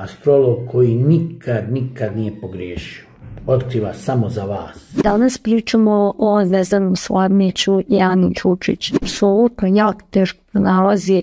astrolog koji nikad nije pogriješio. Otkriva samo za vas. Danas pričamo o Zvezdanom Slavniću i Ani Čučić. Apsolutno jako teško pronalazi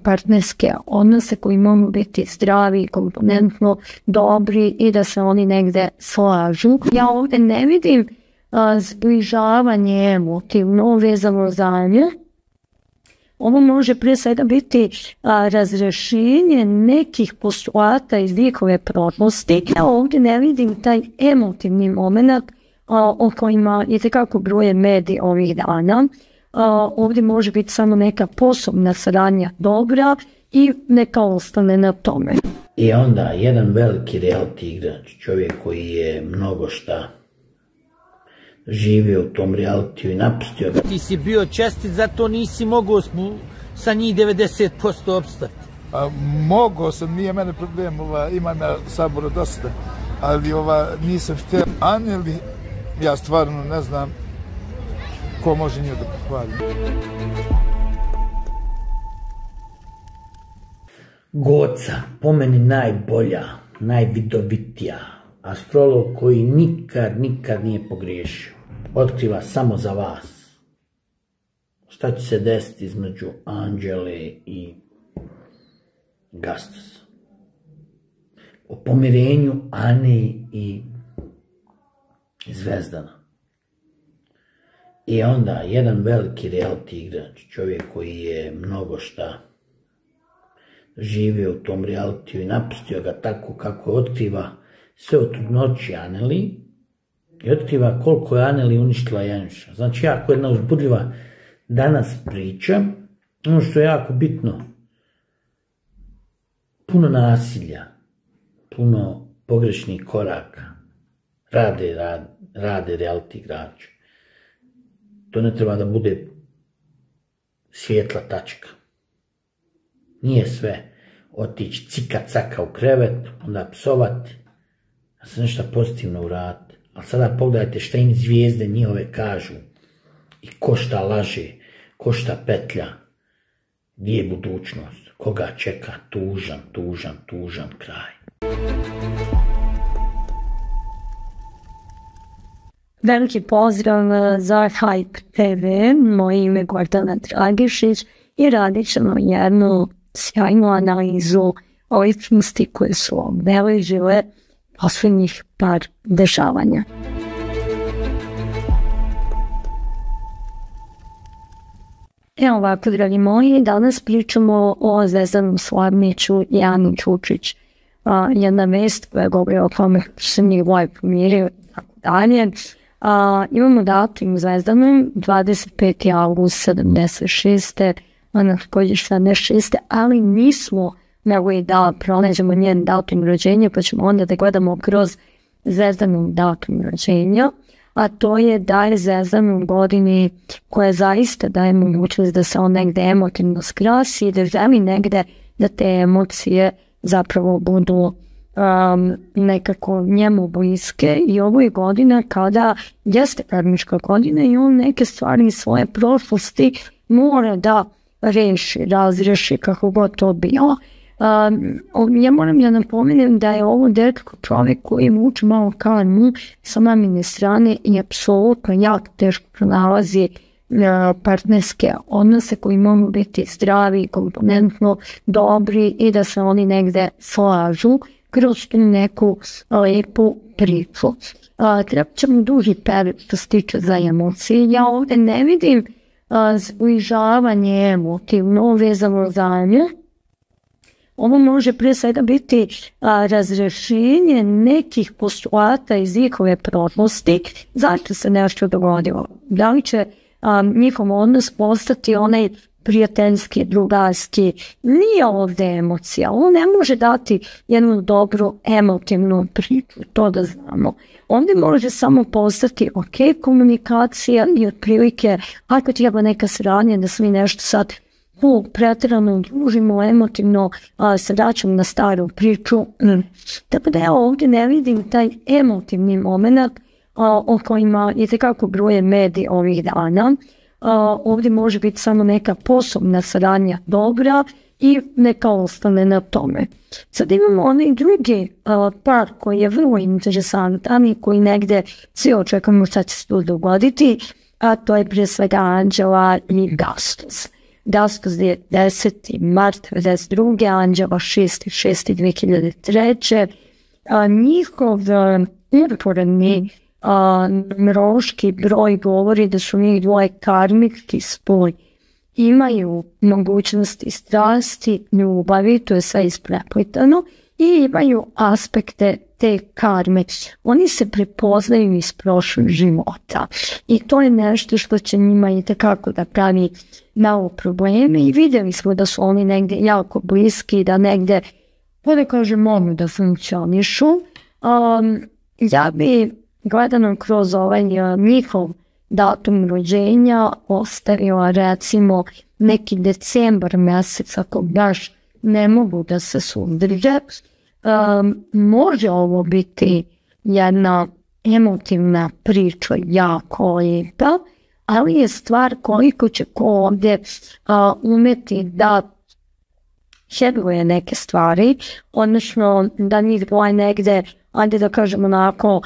partnerske odnose koji mogu biti zdravi, komponentno dobri i da se oni negde slažu. Ja ovdje ne vidim zbližavanje emotivno vezano za nje. Ovo može prije svega biti razrešenje nekih postulata iz njihove prošlosti. Ja ovdje ne vidim taj emotivni moment o kojima je tekako broje mediji ovih dana. Ovdje može biti samo neka poslovna saradnja dobra i neka ostane na tome. I onda jedan veliki reality igrač, čovjek koji je mnogo šta živio u tom realitiju i napustio ga. Ti si bio čestit, zato nisi mogao sa njih 90% opstati. Mogao sam, nije mene problem, imam ja sabora dosta, ali nisam htio. Anjeli, ja stvarno ne znam ko može nju da pohvali. Goca, po meni najbolja, najvidovitija, astrolog koji nikad nije pogriješio. Otkriva samo za vas. Šta će se desiti između Anđele i Gastusa? O pomirenju Ane i Zvezdana. I onda jedan veliki reality igrač, čovjek koji je mnogo šta živio u tom realitiju i napustio ga tako kako otkriva sve o trudnoći Aneli i otkriva koliko je Aneli uništila Janjuša. Znači, jako jedna uzbudljiva danas priča, ono što je jako bitno, puno nasilja, puno pogrešnih koraka, rade reality igrači. To ne treba da bude svijetla tačka. Nije sve otići cika-caka u krevet, onda psovati, da se nešto pozitivno uradi. Ali sada pogledajte šta im zvijezde njihove kažu i ko šta laže, ko šta petlja, gdje je budućnost, koga čeka tužan kraj. Veliki pozdrav za Hype TV, moje ime je Gordana Dragišić i radit ćemo jednu sjajnu analizu ličnosti koje su obeležile posljednjih par dešavanja. Evo ovako, dragi moji, danas pričamo o Zvezdanom Slavniću i Ani Čučić. Jedna vest koja govori o tome se njihove pomirio i tako dalje. Imamo datum Zvezdanom 25. august 76. Ona također 76. ali nismo mogli da pronađemo njen datum rođenja, pa ćemo onda da gledamo kroz Zvezdanom datum rođenja, a to je da je Zvezdan u godini koja zaista daje mogućnost da se on negde emotivno skrasi i da želi negde da te emocije zapravo budu nekako njemu bliske i ovo je godina kada jeste karmička godina i on neke stvari iz svoje prošlosti mora da razreši kako god to bilo. Ja moram da napomenem da je ovo dečko čovjek koji muči malo karmu sa mamine strane i apsolutno jako teško pronalazi partnerske odnose koji mogu biti zdravi, komponentno dobri i da se oni negde slažu kroz neku lepu priču. Treba ćemo duži period što se tiče za emocije. Ja ovdje ne vidim zbližavanje emotivno vezano za nje. Ovo može prije svega biti razrešenje nekih postulata iz njihove prošlosti. Zašto se nešto dogodilo? Da li će njihov odnos postati onaj prijateljski, drugarski? Nije ovdje emocija. On ne može dati jednu dobru emotivnu priču, to da znamo. Ovdje može samo postati ok komunikacija i otprilike ako treba neka saradnja da svi nešto sad pretjerano družimo, emotivno se vraćamo na staru priču. Tako da ja ovdje ne vidim taj emotivni moment o kojima je tekako broje mediji ovih dana. Ovdje može biti samo neka poslovna saradnja dobra i neka ostane na tome. Sad imamo onaj drugi par koji je vrlo interesantan i koji negde svi očekujemo šta će se tu dogoditi, a to je prije svega Anđela i Gastos. Gastos je 10. mart 1992. Anđela 6.6.2003. Njihov uporedni numerološki broj govori da su njih dvoje karmički spoj. Imaju mogućnosti strasti, ljubavi, to je sve ispreplitano, i imaju aspekte te karme. Oni se prepoznaju iz prošlog života i to je nešto što će njima itekako da pravi malo probleme i vidjeli smo da su oni negde jako bliski, da negde, pa da kažem, mogu da funkcionišu. Ja bi gledano kroz ovaj njihov datum rođenja ostavila recimo neki decembar mjesec, ako baš ne mogu da se suzdrže. Može ovo biti jedna emotivna priča, jako lijepa, ali je stvar koliko će ko ovdje umjeti da hedluje neke stvari, odnosno da njih dvoje negde, ajde da kažemo onako,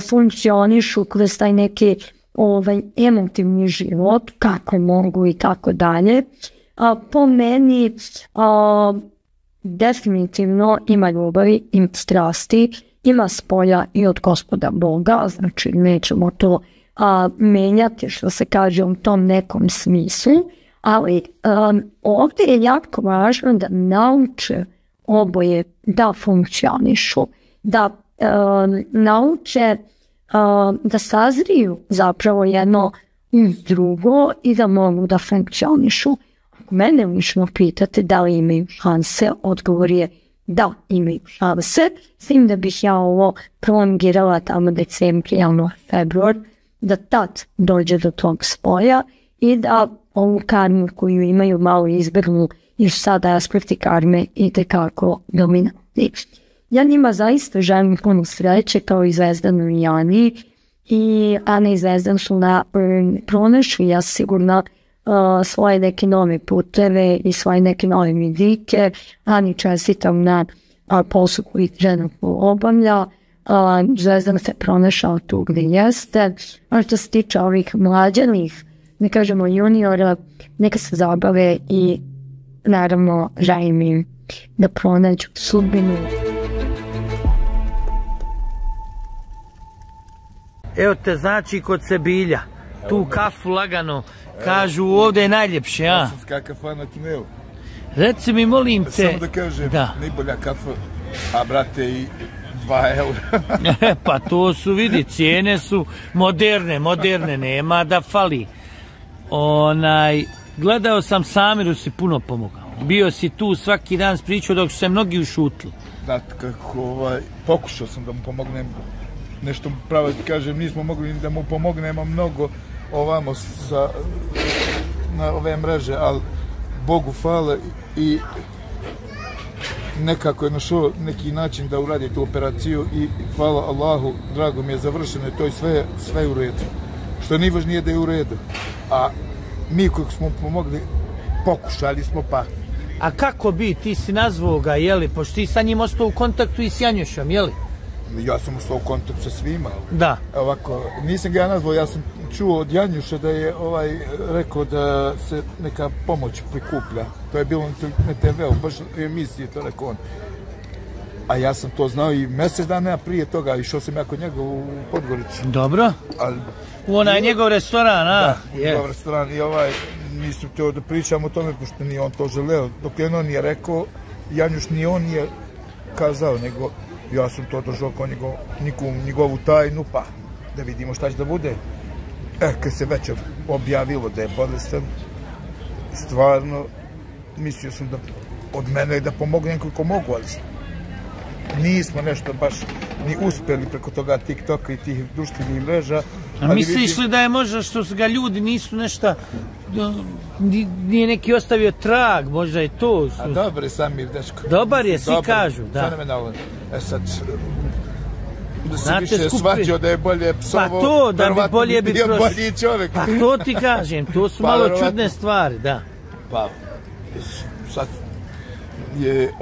funkcionišu kroz taj neki emotivni život, kako mogu i tako dalje. Po meni definitivno ima ljubavi, ima strasti, ima spolja i od Gospoda Boga, znači nećemo to menjati, što se kaže, u tom nekom smislu, ali ovdje je jako važno da nauče oboje da funkcionišu, da nauče da sazriju zapravo jedno i drugo i da mogu da funkcionišu. Ako mene lično pitate da li imaju šanse, odgovor je da imaju šanse, s tim da bih ja ovo prolongirala tamo decembar, januar, februar, da tad dođe do tog spoja i da ovu karmu koju imaju malo izbjegnu, jer sada aspekti karme itekako dominantni. Ja njima zaista želim puno sreće kao i Zvezdanu i Ani, i Ana i Zvezdan su pronašli, ja sigurno, svoje neke nove puteve i svoje neke nove vidike. Ani čestitam na poslu koji trenutno obavlja. Zvezdan se pronašao tu gdje jeste. A što se tiče ovih mlađanih, ne kažemo juniora, neka se zabave i naravno želim im da pronađu sudbinu. Evo te, znači, kod Sebilja, tu kafu lagano, kažu ovdje je najljepše, a? Ja sam kakav fan na tunelu. Reci mi, molim te... Samo da kažem, najbolja kafa, a brate, i 2 eura. Pa to su, vidi, cijene su moderne, nema da fali. Gledao sam, Samiru si puno pomogao. Bio si tu svaki dan s pričao dok su se mnogi ušutili. Da, kako, pokušao sam da mu pomognem. Nešto pravo ti kažem, nismo mogli da mu pomognemo mnogo ovamo na ove mreže, ali Bogu hvala i nekako je našao neki način da uradi tu operaciju i hvala Allahu, drago mi je završeno i to je sve u redu. Što najvažnije da je u redu. A mi koji smo pomogli, pokušali smo pa. A kako bi, ti si nazvao ga, jeli, pošto ti sa njim ostao u kontaktu i s Janjušom, jeli? Ja sam ustao u kontakt sa svima. Da. Ovako, nisam ga nazvao, ja sam čuo od Janjuša da je rekao da se neka pomoć prikuplja. To je bilo na TV-u, baš u emisiji, to rekao on. A ja sam to znao i mjesec dana prije toga, išao sam ja kod njega u Podgorici. Dobro. U onaj njegov restoran, a? Da, njegov restoran i nisam htio da pričam o tome, pošto nije on to želeo. Dok je on nije rekao, Janjuš ni on nije kazao, nego ja sam to držao kao njegovu tajnu, pa da vidimo šta će da bude. Kad se već objavilo da je bolestan, stvarno mislio sam da od mene da pomognem koliko mogu, ali nismo nešto baš ni uspeli preko toga TikToka i tih društvenih mreža. A misliš li da je možda što ga ljudi nisu nešto, nije neki ostavio trag, možda je to? A dobar je Samir, dečko. Dobar je, svi kažu, da. Fenomenalno. Sad, da se više svađao da je bolje psovo, pa to, da bi bolje bio bolji čovjek. Pa to ti kažem, to su malo čudne stvari, da. Pa, sad, je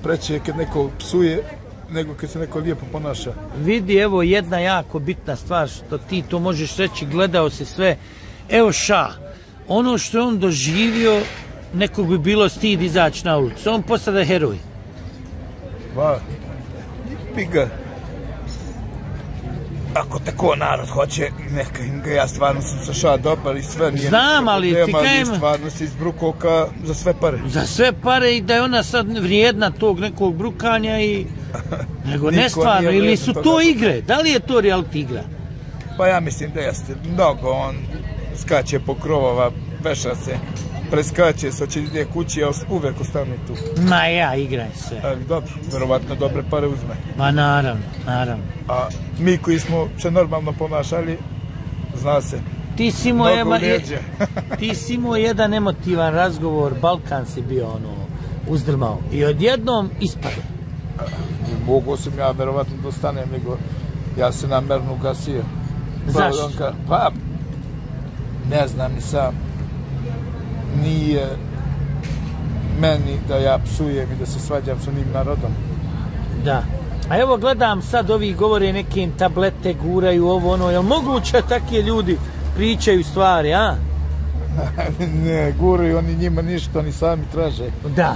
preče kad neko psuje nego kad se neko lijepo ponaša. Vidi, evo jedna jako bitna stvar što ti to možeš reći, gledao si sve. Evo ono što je on doživio, nekog bi bilo stid izaći na ulicu. On postada heroj. Pa, piga. Ako tako narod hoće, neka im ga, ja stvarno sam sa dobar i sve. Znam, ali ti kajem... Stvarno si izbrukao za sve pare. Za sve pare i da je ona sad vrijedna tog nekog brukanja i... Nego ne stvarno, ili su to igre? Da li je to reality igra? Pa ja mislim da jeste. Mnogo on skače po krovova, veša se, preskače se, hoće ide kući, a uvek ostane tu. Ma ja, igraj sve. Dobro, verovatno dobre pare uzme. Ma naravno. A mi koji smo se normalno ponašali, zna se, mnogo lijeđe. Ti si imao jedan emotivan razgovor, Balkan si bio uzdrmao i odjednom ispade. Mogu sam ja verovatno da ostanem, nego ja se namerno ugasio. Zašto? Pa, ne znam ni sam. Nije meni da ja psujem i da se svađam sa onim narodom. Da. A evo gledam sad, ovi govore neke tablete, guraju ovo ono, jel moguće takvi ljudi pričaju stvari, a? Ne, guraju oni njima ništa, oni sami traže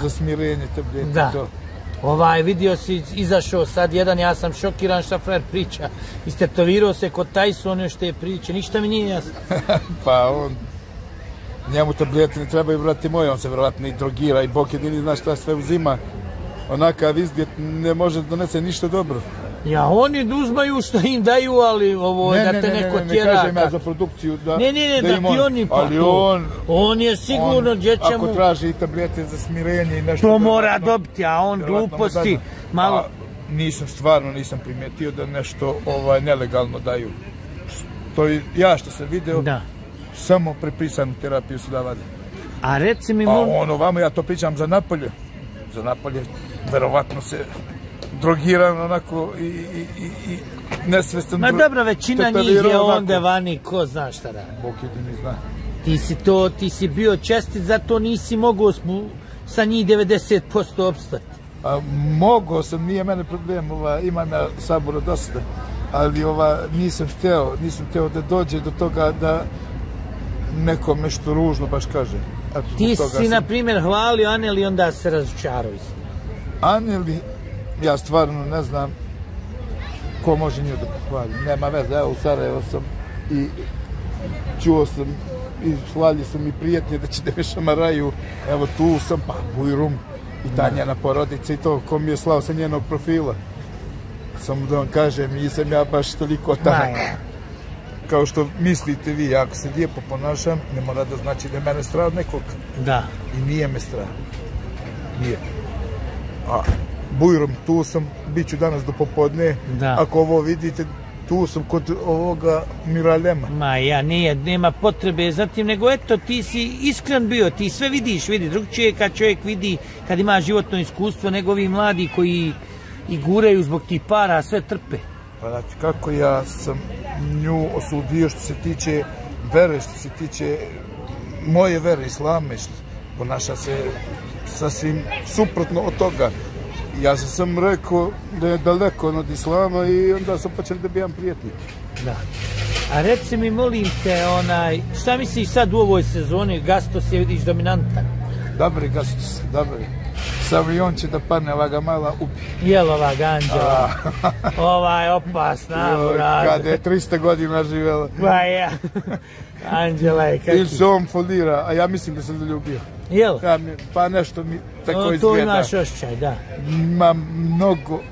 za smirenje tablete. Da. Vidio si, izašao sad jedan, ja sam šokiran šta frajer priča. Istetovirao se kod Tyson što je priče, ništa mi nije jasno. Pa njemu tablete ne trebaju, brati moji, on se vjerovatno i drogira i Bog jedini zna šta sve uzima. Onakav izgled ne može da donese ništa dobro. Ja, oni uzmaju što im daju, ali ovo da te neko tjera. Ne kažem ja za produkciju da ti oni pa to. On je sigurno gdje ćemo... Ako traži i tablete za smirenje i nešto... To mora dobiti, a on gluposti malo... Stvarno nisam primijetio da nešto nelegalno daju. Ja što sam video, samo prepisanu terapiju su davali. A reci mi... Vamo ja to pričam za Napolje. Za Napolje, verovatno se drogiran onako i nesvestan. Ma dobro, većina njih je onda vani, ko zna šta radi. Bog jedini zna. Ti si bio čestit, zato nisi mogao sa njih 90% opstati. Mogao sam, nije mene problem, imam ja sabora dosta, ali nisam hteo da dođe do toga da nekom nešto ružno baš kaže. Ti si, na primjer, hvalio Aneli, onda se razočarao isto. Aneli, ja stvarno ne znam ko može nju da pohvalim. Nema veze, evo u Sarajevo sam i čuo sam i hvalio sam i prijatelje da će da me šamaraju. Evo tu sam, pa Bujrum i ta njena porodica i to, ko mi je slao sa njenog profila. Samo da vam kažem, nisam ja baš toliko tanak. Kao što mislite vi, ako se lijepo ponašam, ne mora da znači da je mene strah od nekog. Da. I nije me strah. Nije. A Bujrom, tu sam, bit ću danas do popodne. Ako ovo vidite, tu sam kod ovoga Miralema. Ma ja, nema potrebe za tim, nego eto, ti si iskren bio, ti sve vidiš, drugčije kad čovjek vidi, kad ima životno iskustvo, nego ovi mladi koji i guraju zbog tih para, sve trpe. Pa znači, kako ja sam nju osudio što se tiče vere, što se tiče moje vere, islame, ponaša se sasvim suprotno od toga. Ja sam rekao da je daleko od islama i onda sam počeli da bijam prijatelj. Da. A reci mi, molim te, šta misliš sad u ovoj sezoni? Gastos je, vidiš, dominantan. Dobri Gastos, dobri. Samo i on će da padne, ova ga mala upi. Jel ova Anđela? Ova je opasna. Kada je 300 godina živjela. Pa ja. Anđela je kakvi. Ili se on folira, a ja mislim da sam zaljubio. Jel? Pa nešto mi tako izgleda. To imaš osjećaj, da. Imam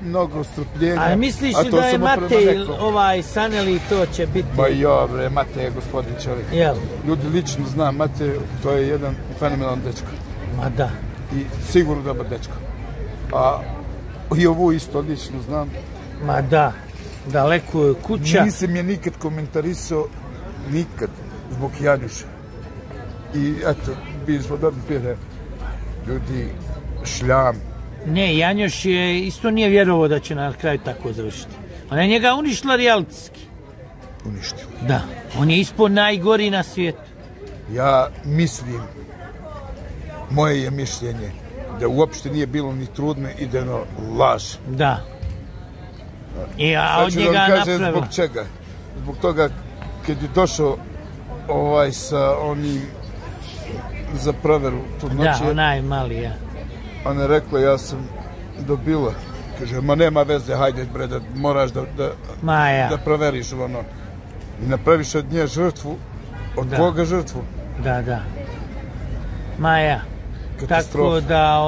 mnogo strpljenja. A misliš li da je Matej, Saneli, to će biti? Ma jo, bre, Matej je gospodin čovjek. Jel? Ljudi lično znam Matej, to je jedan fenomenalan dečko. Ma da. I sigurno dobar dečko. A i ovu isto lično znam. Ma da, daleko je kuća. Nisam je nikad komentarisao, nikad, zbog Janjuša. I eto, bili smo dobri prijatelji. Ljudi, šljam. Ne, Janjuš je isto nije vjerovao da će na kraju tako završiti. Ona je njega uništila realitski. Uništila? Da, on je ispod najgori na svijetu. Ja mislim, moje je mišljenje, da uopšte nije bilo ni trudne i da je ono laž. Da. A od njega napravila. Zbog čega? Zbog toga kad je došao sa onim za proveru trudnoće. Da, onaj mali, ja. Ona je rekla, ja sam dobila. Kaže, ma nema veze, hajde bre, da moraš da proveriš ono. I napraviš od nje žrtvu. Od koga žrtvu? Da. Maja. Tako da,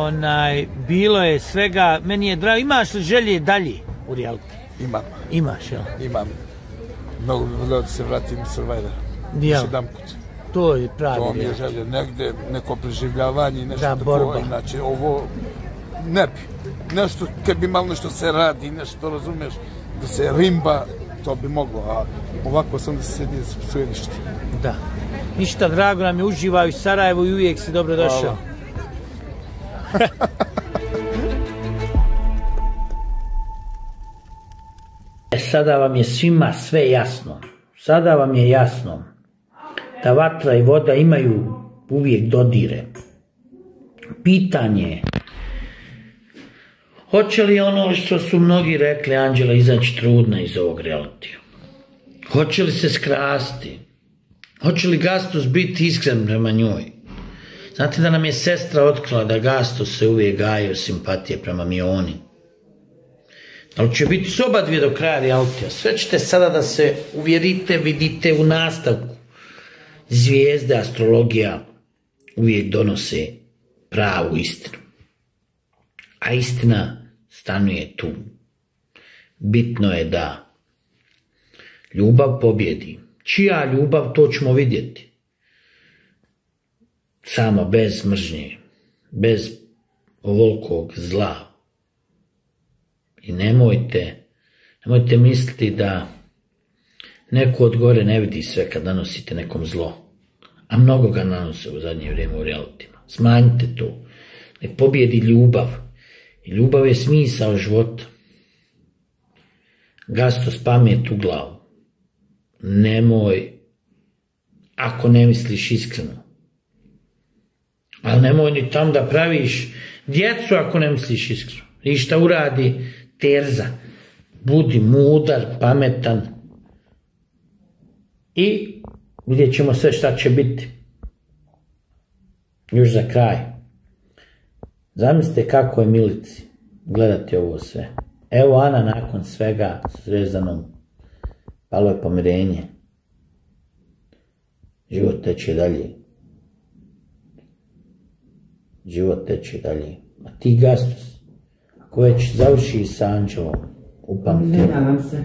bilo je svega, meni je drago. Imaš li želje dalje u reality? Imam. Imaš, jel? Imam. Mnogo bi volio da se vratim u Survivor. Još jedan put. To je pravi. To mi je želje. Negde, neko preživljavanje, nešto tako. Borba. Inače, ovo ne bi. Nešto, kad bi malo nešto se radi, nešto razumeš, da se rimba, to bi moglo. A ovako sam da se sedi da se psuje ništa. Da. Ništa, drago nam je, uživaju u Sarajevu i uvijek si dobro došao. Sada vam je svima sve jasno. Sada vam je jasno da vatra i voda imaju uvijek dodire. Pitanje je, hoće li ono što su mnogi rekli Anđela izaći trudna iz ovog realitija? Hoće li se skrasti? Hoće li Gastos biti iskren prema njoj? Znate da nam je sestra otkrila da Gastos se uvijek gajio simpatije prema Mioni. Ali će biti s oba dvije do kraja realitija. Sve ćete sada da se uvjerite, vidite u nastavku. Zvijezde, astrologija uvijek donose pravu istinu. A istina stanuje tu. Bitno je da ljubav pobjedi. Čija ljubav, to ćemo vidjeti. Samo bez mržnje, bez ovolikog zla. I nemojte misliti da neko od gore ne vidi sve kad nanosite nekom zlo. A mnogo ga nanose u zadnje vrijeme u realitima. Smanjite to. Nek pobjedi ljubav. I ljubav je smisao života. Gastos, pamet u glavu. Nemoj, ako ne misliš iskreno. Ali nemoj ni tam da praviš djecu ako ne misliš iskreno. I šta uradi Terza. Budi mudar, pametan. I vidjet ćemo sve šta će biti. Još za kraj. Zamislite kako je Milici gledati ovo sve. Evo Ana nakon svega s Zvezdanom. Palo je pomirenje. Život teče dalje. Život teče dalje. A ti Gastos, ako već završi sa Anđelom, upamti. Ne, nadam se.